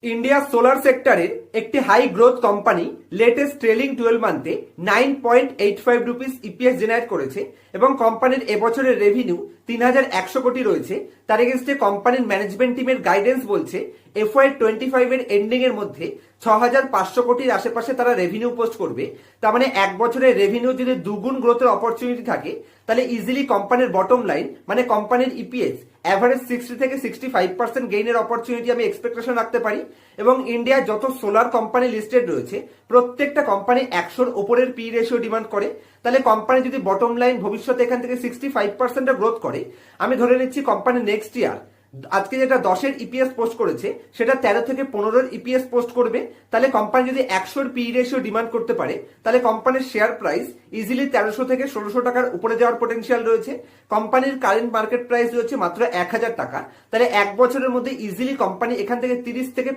India solar সেক্টরের একটি high growth company latest trailing 12 মান্থে 9.85 রুপিস ইপিএস জেনারেট করেছে এবং কোম্পানির এবছরের রেভিনিউ 3100 কোটি রয়েছে। তার এগেইনস্টে কোম্পানির ম্যানেজমেন্ট টিমের গাইডেন্স বলছে FY25 এর এন্ডিং এর মধ্যে 6500 কোটির আশেপাশে তারা রেভিনিউ পোস্ট করবে। তার মানে এক বছরের রেভিনিউ যদি দুগুণ গ্রোথের অপরচুনিটি থাকে তাহলে ইজিলি কোম্পানির বটম লাইন মানে কোম্পানির ইপিএস অ্যাভারেজ 60 থেকে 65% গেইনের অপরচুনিটি আমি এক্সপেকটেশন রাখতে পারি। এবং ইন্ডিয়ার যত সোলার কোম্পানি লিস্টেড রয়েছে প্রত্যেকটা কোম্পানি 100-র উপরের পি রেশিও ডিমান্ড করে। তাহলে কোম্পানি যদি বটম লাইন ভবিষ্যতে এখান থেকে 65% গ্রোথ করে, আমি ধরে নিচ্ছি কোম্পানি নেক্সট ইয়ার আজকে যেটা 10-এর ইপিএস পোস্ট করেছে সেটা 13 থেকে 15-এর ইপিএস পোস্ট করবে। তাহলে কোম্পানি যদি 100-র পি রেশিও ডিমান্ড করতে পারে তাহলে কোম্পানির শেয়ার প্রাইস ইজিলি 1300 থেকে 1600 টাকার উপরে যাওয়ার পোটেনশিয়াল রয়েছে। কোম্পানির কারেন্ট মার্কেট প্রাইস রয়েছে মাত্র 1000 টাকা। তাহলে এক বছরের মধ্যে ইজিলি কোম্পানি এখান থেকে 30 থেকে